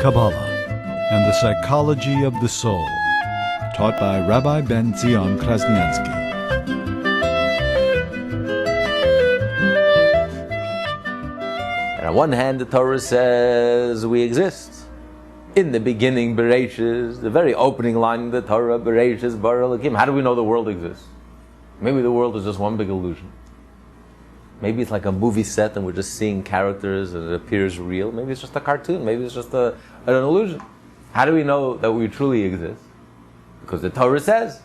Kabbalah, and the psychology of the soul, taught by Rabbi Tzion Krasnianski. And on one hand, the Torah says we exist. In the beginning, Bereshis, the very opening line of the Torah, Bereshis, bara Elokim. How do we know the world exists? Maybe the world is just one big illusion. Maybe it's like a movie set and we're just seeing characters and it appears real. Maybe it's just a cartoon. Maybe it's just an illusion. How do we know that we truly exist? Because the Torah says,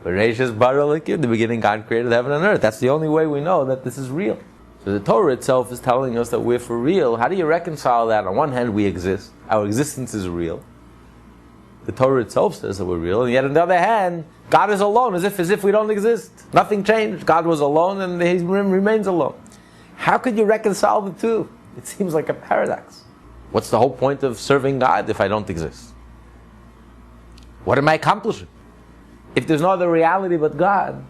Bereshis bara Elokim, in the beginning God created heaven and earth. That's the only way we know that this is real. So the Torah itself is telling us that we're for real. How do you reconcile that? On one hand, we exist. Our existence is real. The Torah itself says that we're real. And yet on the other hand, God is alone, as if we don't exist. Nothing changed. God was alone and He remains alone. How could you reconcile the two? It seems like a paradox. What's the whole point of serving God if I don't exist? What am I accomplishing? If there's no other reality but God,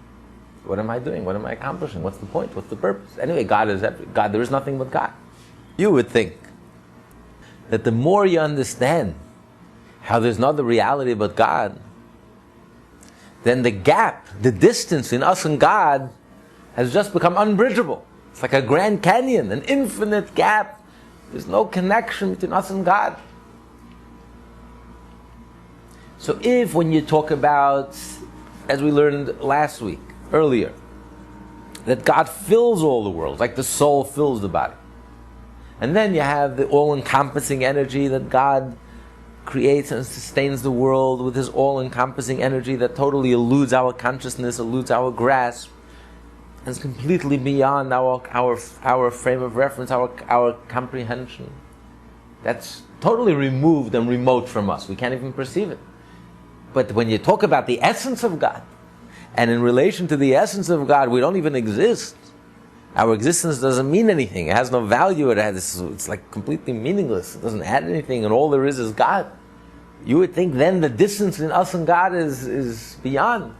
what am I doing? What am I accomplishing? What's the point? What's the purpose? Anyway, God, there is nothing but God. You would think that the more you understand how there's no other reality but God, then the gap, the distance in us and God has just become unbridgeable. It's like a Grand Canyon, an infinite gap. There's no connection between us and God. So if when you talk about, as we learned last week, earlier, that God fills all the worlds, like the soul fills the body. And then you have the all-encompassing energy that God creates and sustains the world with His all-encompassing energy that totally eludes our consciousness, eludes our grasp, and is completely beyond our frame of reference, our comprehension. That's totally removed and remote from us. We can't even perceive it. But when you talk about the essence of God, and in relation to the essence of God, we don't even exist. Our existence doesn't mean anything. It has no value. It's like completely meaningless. It doesn't add anything, and all there is God. You would think then the distance in us and God is beyond,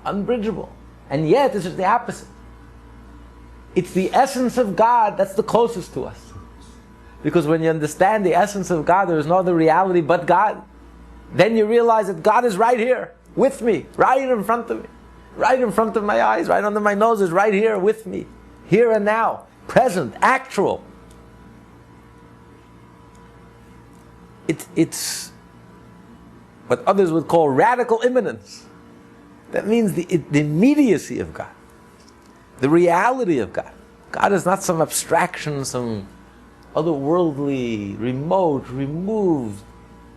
unbridgeable. And yet it's just the opposite. It's the essence of God that's the closest to us. Because when you understand the essence of God, there is no other reality but God. Then you realize that God is right here, with me, right in front of me, right in front of my eyes, right under my nose, is right here with me, here and now, present, actual. It's what others would call radical immanence. That means the immediacy of God, the reality of God. God is not some abstraction, some otherworldly, remote, removed.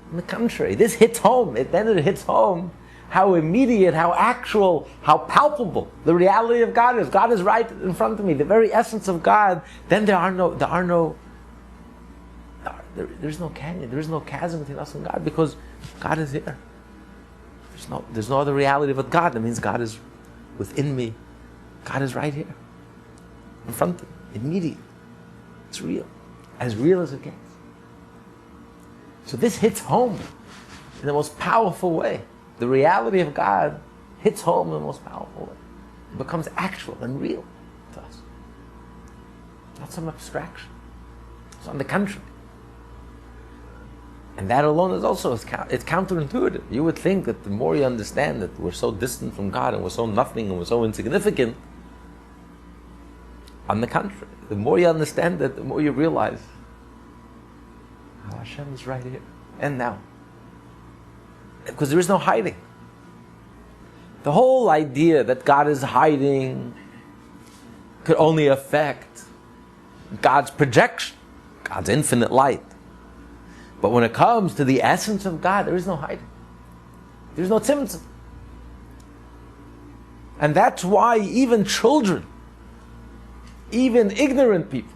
On the contrary, this hits home. Then it hits home how immediate, how actual, how palpable the reality of God is. God is right in front of me, the very essence of God. Then there's no canyon, there is no chasm between us and God, because God is here. There's no other reality but God. That means God is within me. God is right here, in front of me, immediate. It's real as it gets. So this hits home in the most powerful way. The reality of God hits home in the most powerful way. It becomes actual and real to us. Not some abstraction. It's on the contrary. And that alone is also, it's counterintuitive. You would think that the more you understand that we're so distant from God and we're so nothing and we're so insignificant, on the contrary, the more you understand that, the more you realize how Hashem is right here and now. Because there is no hiding. The whole idea that God is hiding could only affect God's projection, God's infinite light. But when it comes to the essence of God, there is no hiding. There is no tzimtzum. And that's why even children, even ignorant people,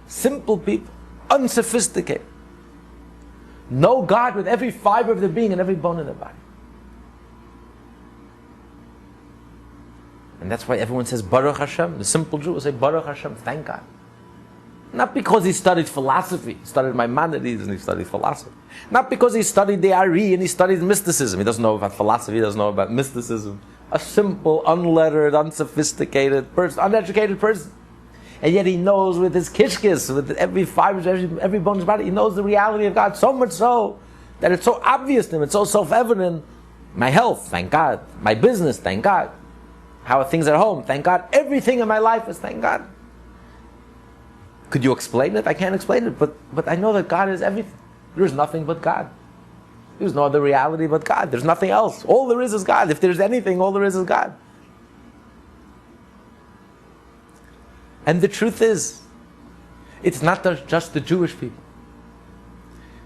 simple people, unsophisticated, know God with every fiber of their being and every bone in their body. And that's why everyone says Baruch Hashem. The simple Jew will say Baruch Hashem, thank God. Not because he studied philosophy, he studied Maimonides and he studied philosophy. Not because he studied the Ari and he studied mysticism. He doesn't know about philosophy, he doesn't know about mysticism. A simple, unlettered, unsophisticated person, uneducated person. And yet he knows with his kishkis, with every fiber, every bone in his body, he knows the reality of God, so much so that it's so obvious to him, it's so self-evident. My health, thank God. My business, thank God. How are things at home? Thank God. Everything in my life is thank God. Could you explain it? I can't explain it, but I know that God is everything. There is nothing but God. There's no other reality but God. There's nothing else. All there is God. If there's anything, all there is God. And the truth is, it's not just the Jewish people.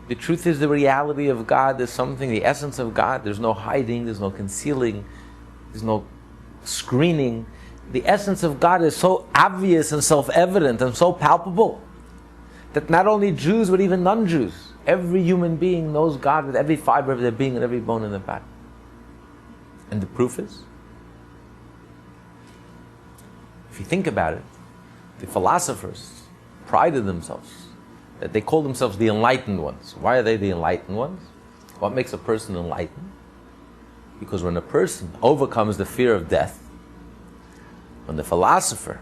The truth is the reality of God is something, the essence of God. There's no hiding, there's no concealing, there's no screening. The essence of God is so obvious and self-evident and so palpable that not only Jews but even non-Jews, every human being knows God with every fiber of their being and every bone in their body. And the proof is, if you think about it, the philosophers prided themselves that they call themselves the enlightened ones. Why are they the enlightened ones? What makes a person enlightened? Because when a person overcomes the fear of death, when the philosopher,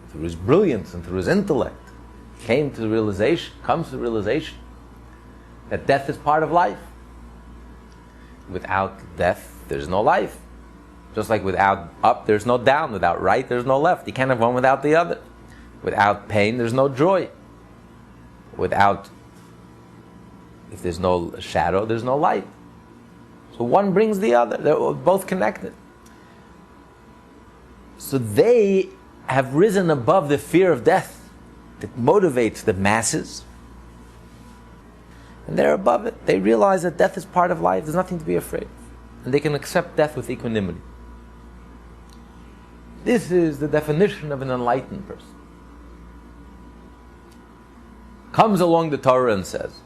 through his brilliance and through his intellect, comes to the realization that death is part of life. Without death, there's no life. Just like without up, there's no down. Without right, there's no left. You can't have one without the other. Without pain, there's no joy. If there's no shadow, there's no light. So one brings the other. They're both connected. So they have risen above the fear of death that motivates the masses. And they're above it. They realize that death is part of life. There's nothing to be afraid of. And they can accept death with equanimity. This is the definition of an enlightened person. Comes along the Torah and says,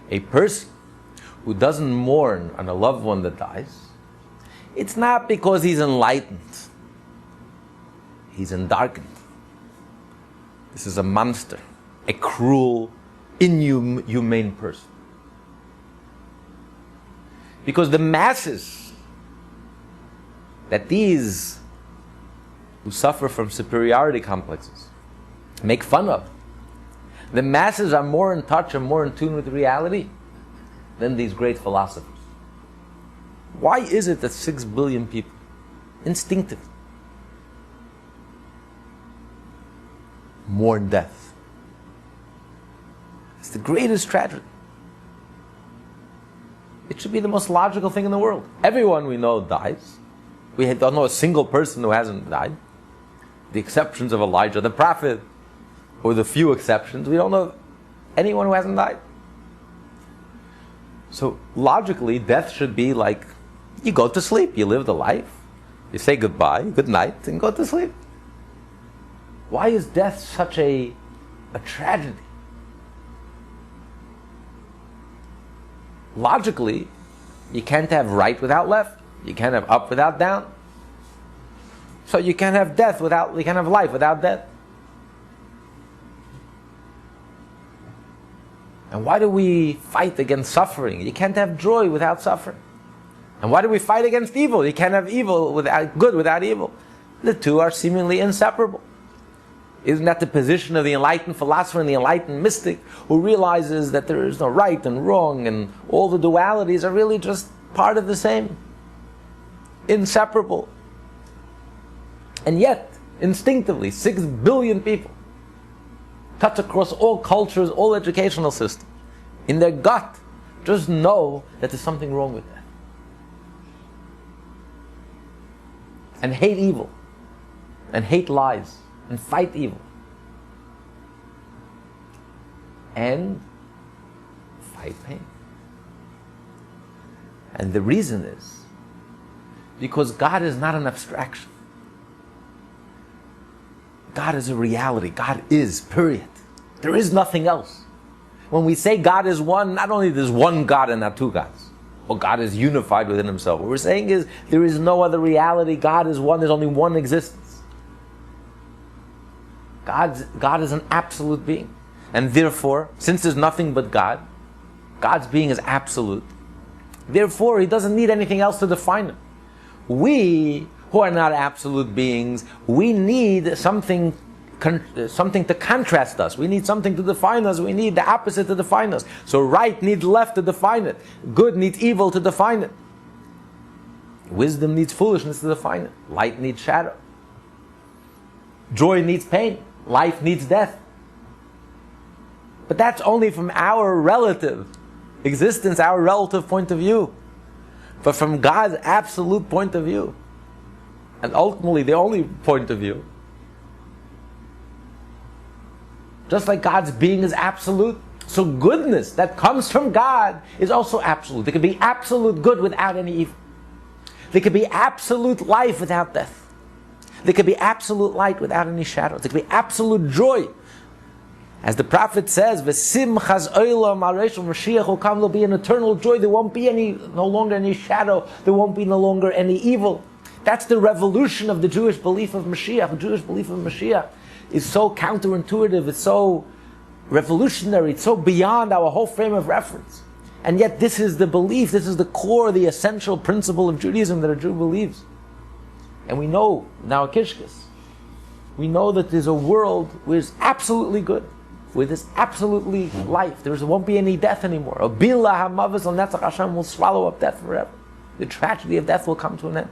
a person who doesn't mourn on a loved one that dies, it's not because he's enlightened. He's endarkened. This is a monster, a cruel, inhumane person. Because the masses that these who suffer from superiority complexes make fun of, the masses are more in touch and more in tune with reality than these great philosophers. Why is it that 6 billion people instinctively mourn death? It's the greatest tragedy. It should be the most logical thing in the world. Everyone we know dies. We don't know a single person who hasn't died. The exceptions of Elijah the prophet, or the few exceptions, we don't know anyone who hasn't died. So logically, death should be like, you go to sleep, you live the life, you say goodbye, good night, and go to sleep. Why is death such a tragedy? Logically, you can't have right without left. You can't have up without down. So you can't have you can't have life without death. And why do we fight against suffering? You can't have joy without suffering. And why do we fight against evil? You can't have good without evil. The two are seemingly inseparable. Isn't that the position of the enlightened philosopher and the enlightened mystic who realizes that there is no right and wrong and all the dualities are really just part of the same? Inseparable. And yet, instinctively, 6 billion people cut across all cultures, all educational systems, in their gut, just know that there's something wrong with that. And hate evil, and hate lies, and fight evil. And fight pain. And the reason is because God is not an abstraction. God is a reality. God is, period. There is nothing else. When we say God is one, not only there's one God and not two gods, or God is unified within himself. What we're saying is there is no other reality. God is one. There's only one existence. God is an absolute being. And therefore, since there's nothing but God, God's being is absolute. Therefore, he doesn't need anything else to define him. We, who are not absolute beings. We need something to contrast us. We need something to define us. We need the opposite to define us. So right needs left to define it. Good needs evil to define it. Wisdom needs foolishness to define it. Light needs shadow. Joy needs pain. Life needs death. But that's only from our relative existence, our relative point of view. But from God's absolute point of view, and ultimately the only point of view, just like God's being is absolute, so goodness that comes from God is also absolute. There can be absolute good without any evil. There can be absolute life without death. There can be absolute light without any shadow. There can be absolute joy. As the prophet says, "V'simchas olam aresh Mashiach will come." There'll be an eternal joy. There won't be no longer any shadow. There won't be no longer any evil. That's the revolution of the Jewish belief of Mashiach. The Jewish belief of Mashiach is so counterintuitive. It's so revolutionary. It's so beyond our whole frame of reference. And yet this is the belief, this is the core, the essential principle of Judaism that a Jew believes. And we know now Kishkis, we know that there's a world where it's absolutely good, where there's absolutely life. There won't be any death anymore. Bila hamavos al netzach, Hashem will swallow up death forever. The tragedy of death will come to an end.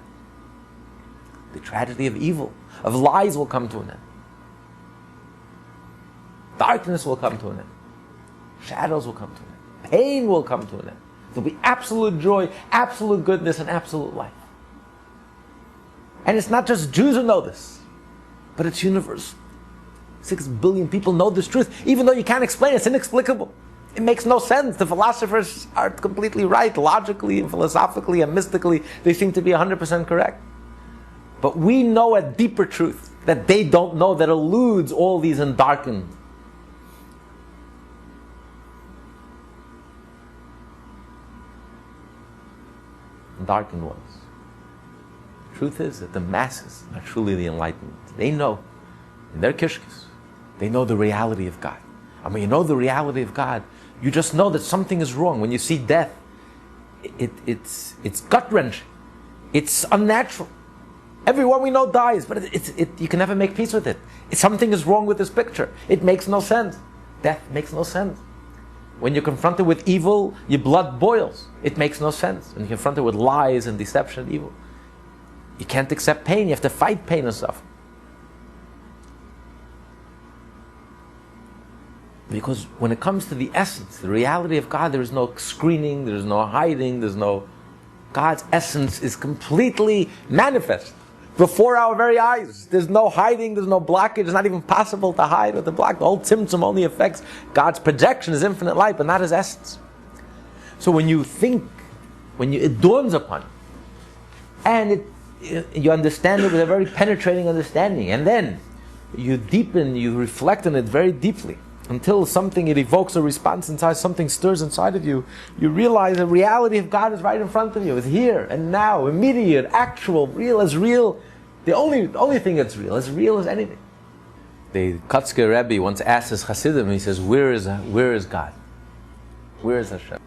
The tragedy of evil, of lies will come to an end. Darkness will come to an end. Shadows will come to an end. Pain will come to an end. There'll be absolute joy, absolute goodness, and absolute life. And it's not just Jews who know this, but it's universal. 6 billion people know this truth. Even though you can't explain it, it's inexplicable. It makes no sense. The philosophers are completely right, logically and philosophically and mystically. They seem to be 100% correct. But we know a deeper truth that they don't know, that eludes all these darkened ones. The truth is that the masses are truly the enlightened. They know, in their kishkis, they know the reality of God. And when you know the reality of God, you just know that something is wrong. When you see death, it's gut-wrenching. It's unnatural. Everyone we know dies, but you can never make peace with it. Something is wrong with this picture. It makes no sense. Death makes no sense. When you're confronted with evil, your blood boils. It makes no sense. When you're confronted with lies and deception and evil, you can't accept pain. You have to fight pain and suffering. Because when it comes to the essence, the reality of God, there is no screening, there is no hiding, God's essence is completely manifest before our very eyes. There's no hiding, there's no blockage. It's not even possible to hide with the block. The whole tzimtzum only affects God's projection, His infinite light, but not His essence. So when it dawns upon you, and you understand it with a very penetrating understanding, and then you deepen, you reflect on it very deeply, until it evokes a response inside, something stirs inside of you, you realize the reality of God is right in front of you. It's here and now, immediate, actual, real as real. The only thing that's real as anything. The Kotzker Rebbe once asked his Hasidim, he says, where is God? Where is Hashem?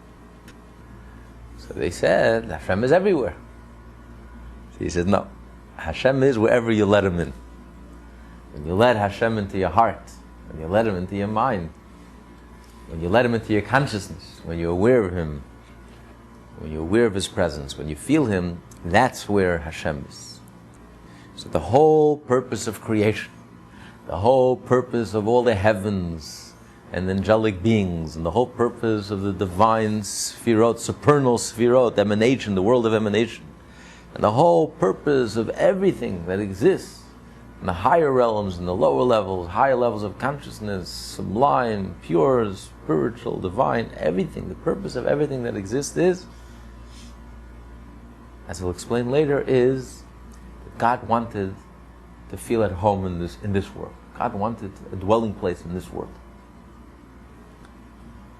So they said, Hashem is everywhere. So he says, no, Hashem is wherever you let Him in. When you let Hashem into your heart, when you let Him into your mind, when you let Him into your consciousness, when you're aware of Him, when you're aware of His presence, when you feel Him, that's where Hashem is. So the whole purpose of creation, the whole purpose of all the heavens and angelic beings, and the whole purpose of the divine sphirot, supernal sphirot, emanation, the world of emanation, and the whole purpose of everything that exists in the higher realms and the lower levels, higher levels of consciousness, sublime, pure, spiritual, divine, everything, the purpose of everything that exists is, as I'll explain later, is that God wanted to feel at home in this world. God wanted a dwelling place in this world.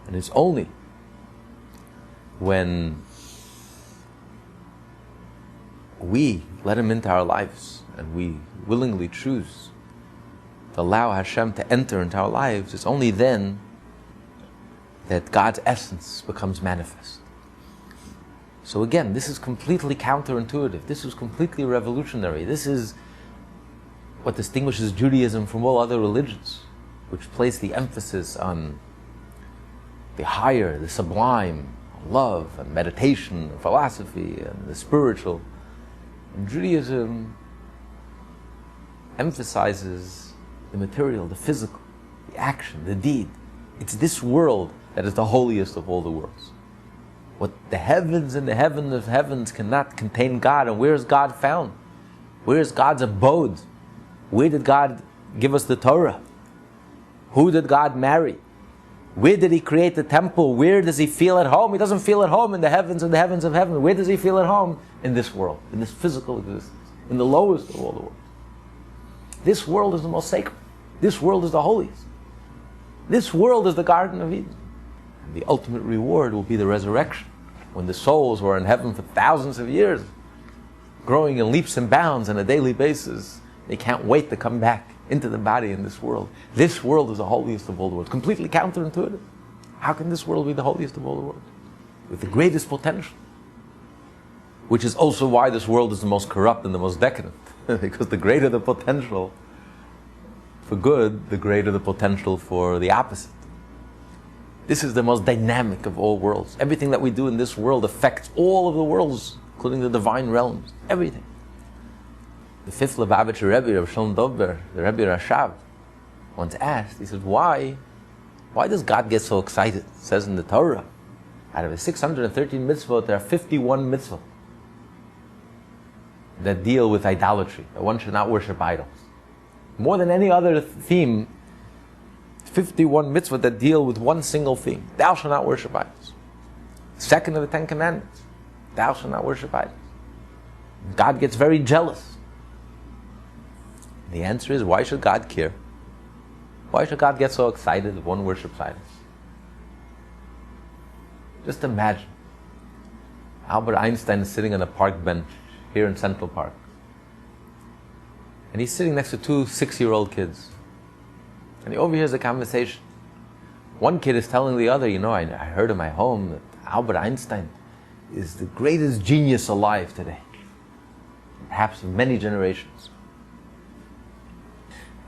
And it's only when we let Him into our lives, and we willingly choose to allow Hashem to enter into our lives, it's only then that God's essence becomes manifest. So again, this is completely counterintuitive. This is completely revolutionary. This is what distinguishes Judaism from all other religions, which place the emphasis on the higher, the sublime, love and meditation, and philosophy and the spiritual. And Judaism emphasizes the material, the physical, the action, the deed. It's this world that is the holiest of all the worlds. What the heavens and the heaven of heavens cannot contain God. And where is God found? Where is God's abode? Where did God give us the Torah? Who did God marry? Where did He create the temple? Where does He feel at home? He doesn't feel at home in the heavens and the heavens of heaven. Where does He feel at home? In this world, in this physical existence, in the lowest of all the worlds. This world is the most sacred. This world is the holiest. This world is the Garden of Eden. And the ultimate reward will be the resurrection, when the souls who are in heaven for thousands of years, growing in leaps and bounds on a daily basis, they can't wait to come back into the body in this world. This world is the holiest of all the worlds. Completely counterintuitive. How can this world be the holiest of all the worlds? With the greatest potential. Which is also why this world is the most corrupt and the most decadent. Because the greater the potential for good, the greater the potential for the opposite. This is the most dynamic of all worlds. Everything that we do in this world affects all of the worlds, including the divine realms. Everything. The fifth Lubavitcher Rebbe, Rav Shalom Dovber, the Rebbe Rashav, once asked, he said, why does God get so excited? It says in the Torah, out of the 613 mitzvot, there are 51 mitzvot that deal with idolatry, that one should not worship idols. More than any other theme, 51 mitzvot that deal with one single theme. Thou shalt not worship idols. Second of the Ten Commandments, thou shalt not worship idols. God gets very jealous. The answer is, why should God care? Why should God get so excited if one worships idols? Just imagine Albert Einstein is sitting on a park bench here in Central Park. And he's sitting next to two 6-year-old kids. And he overhears a conversation. One kid is telling the other, I heard in my home that Albert Einstein is the greatest genius alive today. Perhaps of many generations.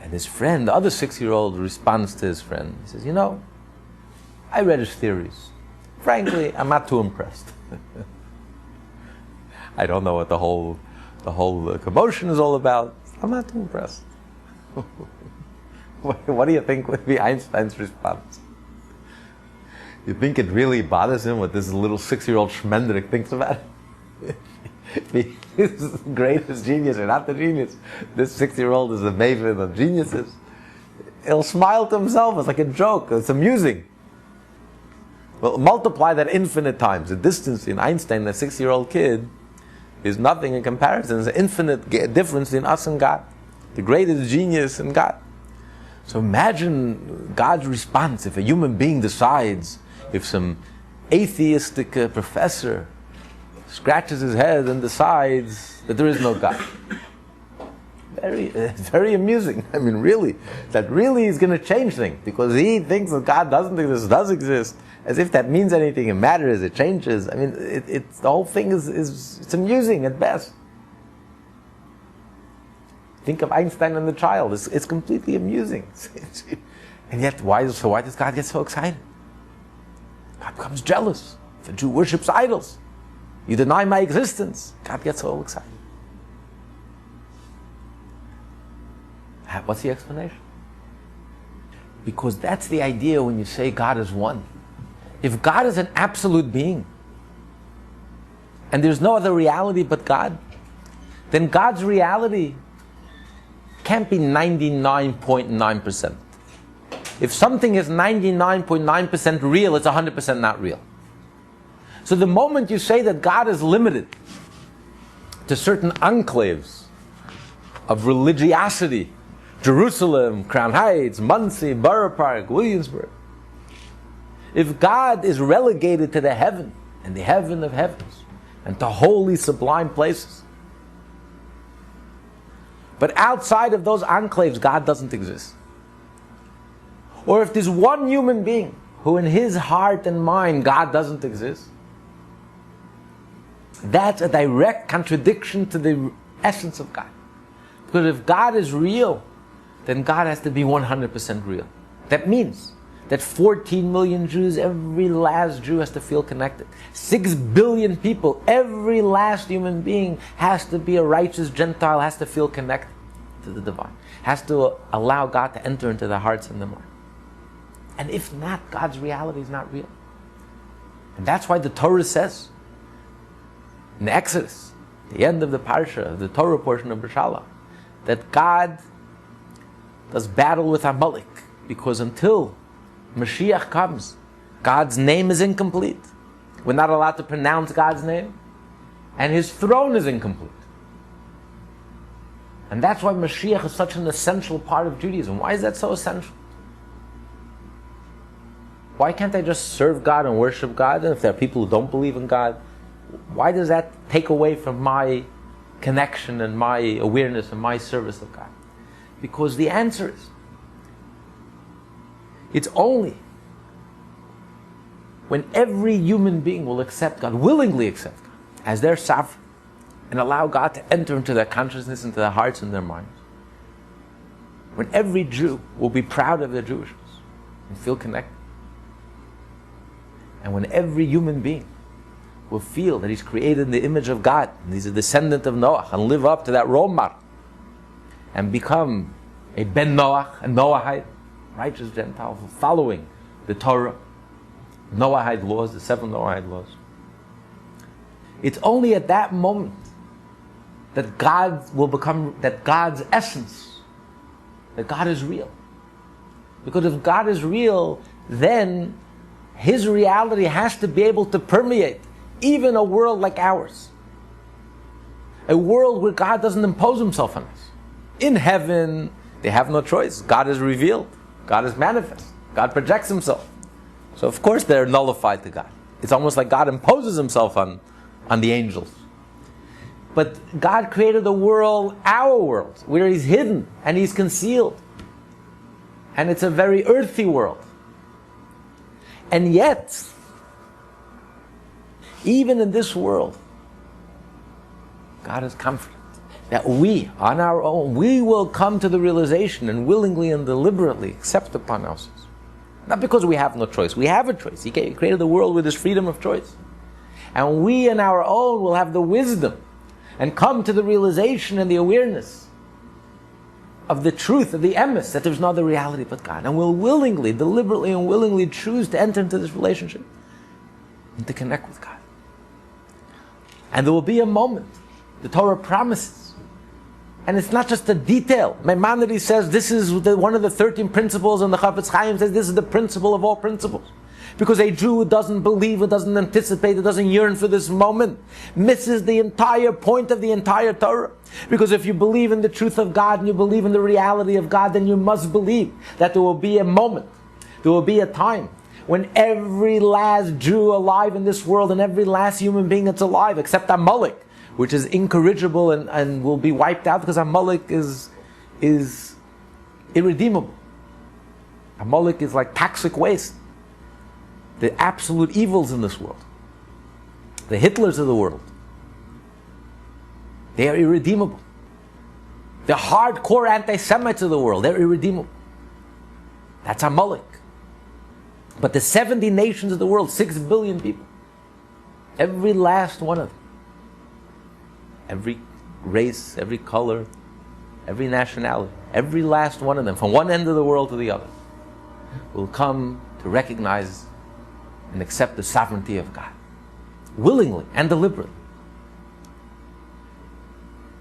And his friend, the other 6-year-old, responds to his friend. He says, I read his theories. Frankly, I'm not too impressed. I don't know what the whole commotion is all about. I'm not too impressed. What do you think would be Einstein's response? You think it really bothers him what this little 6-year-old Schmendrick thinks about it? He's the greatest genius, or not the genius. This 6-year-old is the maven of geniuses. He'll smile to himself. It's like a joke. It's amusing. Well, multiply that infinite times. The distance in Einstein and a 6-year-old kid is nothing in comparison. There's an infinite difference in us and God. The greatest genius and God. So imagine God's response if a human being decides, if some atheistic professor scratches his head and decides that there is no God. Very amusing. I mean, really, that really is going to change things, because he thinks that God does exist, as if that means anything, it matters, it changes. I mean, the whole thing is it's amusing at best. Think of Einstein and the child. It's completely amusing. And yet, why does God get so excited? God becomes jealous if a Jew worships idols. You deny my existence. God gets so excited. What's the explanation? Because that's the idea when you say God is one. If God is an absolute being, and there's no other reality but God, then God's reality can't be 99.9%. If something is 99.9% real, it's 100% not real. So the moment you say that God is limited to certain enclaves of religiosity, Jerusalem, Crown Heights, Muncie, Borough Park, Williamsburg, if God is relegated to the heaven and the heaven of heavens and to holy, sublime places, but outside of those enclaves, God doesn't exist. Or if there's one human being who in his heart and mind, God doesn't exist, That's a direct contradiction to the essence of God. Because if God is real, then God has to be 100% real. That means that 14 million Jews, every last Jew has to feel connected. 6 billion people, every last human being has to be a righteous Gentile, has to feel connected to the divine, has to allow God to enter into their hearts and their mind. And if not, God's reality is not real. And that's why the Torah says, in Exodus, the end of the parsha, the Torah portion of Beshalach, that God does battle with Amalek, because until Mashiach comes, God's name is incomplete. We're not allowed to pronounce God's name, and His throne is incomplete. And that's why Mashiach is such an essential part of Judaism. Why is that so essential? Why can't I just serve God and worship God? And if there are people who don't believe in God, why does that take away from my connection and my awareness and my service of God? Because the answer is, it's only when every human being will accept God, willingly accept God as their sovereign, and allow God to enter into their consciousness, into their hearts and their minds. When every Jew will be proud of their Jewishness and feel connected. And when every human being will feel that he's created in the image of God, and he's a descendant of Noach, and live up to that role model, and become a Ben Noach, a Noahide, righteous Gentile, following the Torah, Noahide laws, the 7 Noahide laws. It's only at that moment that God will become, that God's essence, that God is real. Because if God is real, then His reality has to be able to permeate even a world like ours. A world where God doesn't impose Himself on us. In heaven, they have no choice. God is revealed. God is manifest. God projects Himself. So of course they're nullified to God. It's almost like God imposes Himself on the angels. But God created a world, our world, where He's hidden and He's concealed. And it's a very earthy world. And yet, even in this world, God is confident that we, on our own, we will come to the realization and willingly and deliberately accept upon ourselves. Not because we have no choice. We have a choice. He created the world with His freedom of choice. And we on our own will have the wisdom and come to the realization and the awareness of the truth, of the emes, that there's no other reality but God. And we'll willingly, deliberately and willingly choose to enter into this relationship and to connect with God. And there will be a moment, the Torah promises, and it's not just a detail. Maimonides says this is one of the 13 principles, and the Chafetz Chaim says this is the principle of all principles. Because a Jew who doesn't believe, who doesn't anticipate, who doesn't yearn for this moment, misses the entire point of the entire Torah. Because if you believe in the truth of God and you believe in the reality of God, then you must believe that there will be a moment, there will be a time when every last Jew alive in this world and every last human being that's alive, except Amalek, which is incorrigible and will be wiped out because Amalek is irredeemable. Amalek is like toxic waste. The absolute evils in this world, the Hitlers of the world, they are irredeemable. The hardcore anti-Semites of the world, they're irredeemable. That's Amalek. But the 70 nations of the world, 6 billion people, every last one of them, every race, every color, every nationality, every last one of them, from one end of the world to the other, will come to recognize and accept the sovereignty of God, willingly and deliberately.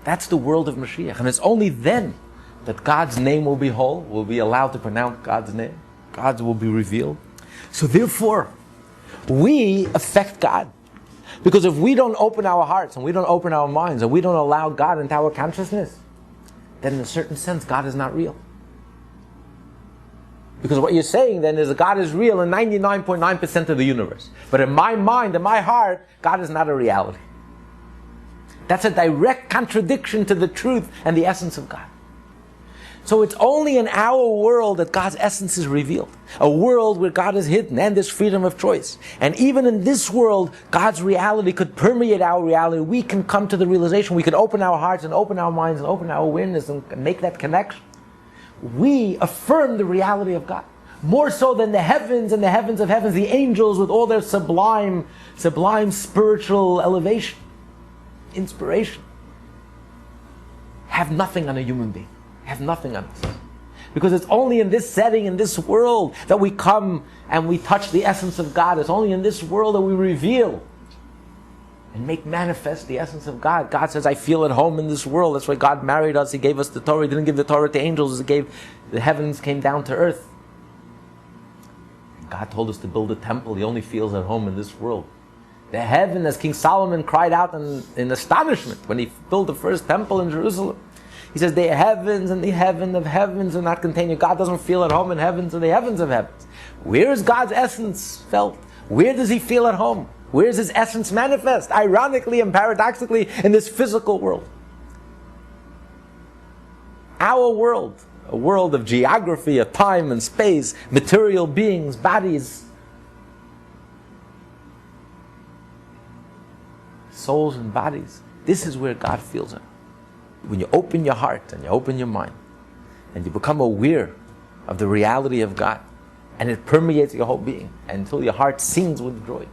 That's the world of Mashiach, and it's only then that God's name will be whole, will be allowed to pronounce God's name, God's will be revealed. So therefore, we affect God. Because if we don't open our hearts, and we don't open our minds, and we don't allow God into our consciousness, then in a certain sense, God is not real. Because what you're saying then is that God is real in 99.9% of the universe. But in my mind, in my heart, God is not a reality. That's a direct contradiction to the truth and the essence of God. So it's only in our world that God's essence is revealed. A world where God is hidden and there's freedom of choice. And even in this world, God's reality could permeate our reality. We can come to the realization, we can open our hearts and open our minds and open our awareness and make that connection. We affirm the reality of God. More so than the heavens and the heavens of heavens, the angels with all their sublime spiritual elevation, inspiration, have nothing on a human being. Have nothing on us. Because it's only in this setting, in this world, that we come and we touch the essence of God. It's only in this world that we reveal and make manifest the essence of God. God says, I feel at home in this world. That's why God married us. He gave us the Torah. He didn't give the Torah to angels. He gave the heavens came down to earth. And God told us to build a temple. He only feels at home in this world. The heaven, as King Solomon cried out in astonishment when he built the first temple in Jerusalem. He says, the heavens and the heaven of heavens are not contained. God doesn't feel at home in heavens and the heavens of heavens. Where is God's essence felt? Where does He feel at home? Where is His essence manifest? Ironically and paradoxically, in this physical world. Our world, a world of geography, of time and space, material beings, bodies, souls and bodies. This is where God feels it. When you open your heart and you open your mind and you become aware of the reality of God, and it permeates your whole being until your heart sings with joy.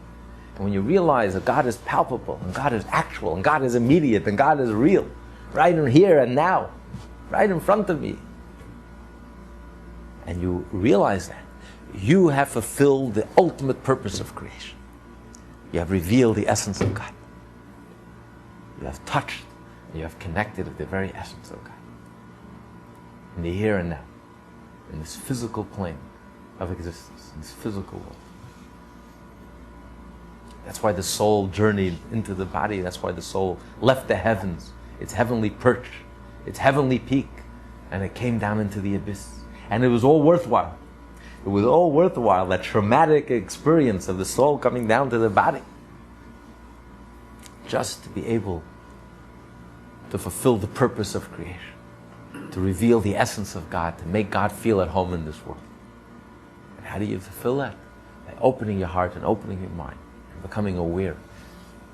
And when you realize that God is palpable and God is actual and God is immediate and God is real, right in here and now, right in front of me, and you realize that, you have fulfilled the ultimate purpose of creation. You have revealed the essence of God. You have touched, you have connected with the very essence of God. In the here and now, in this physical plane of existence, in this physical world. That's why the soul journeyed into the body. That's why the soul left the heavens, its heavenly perch, its heavenly peak, and it came down into the abyss. And it was all worthwhile. It was all worthwhile, that traumatic experience of the soul coming down to the body, just to be able to fulfill the purpose of creation, to reveal the essence of God, to make God feel at home in this world. And how do you fulfill that? By opening your heart and opening your mind and becoming aware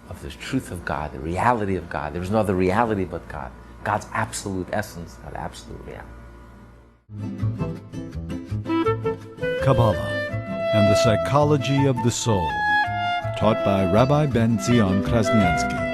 of the truth of God, the reality of God. There is no other reality but God. God's absolute essence, God's absolute reality. Kabbalah and the Psychology of the Soul, taught by Rabbi Tzion Krasnianski.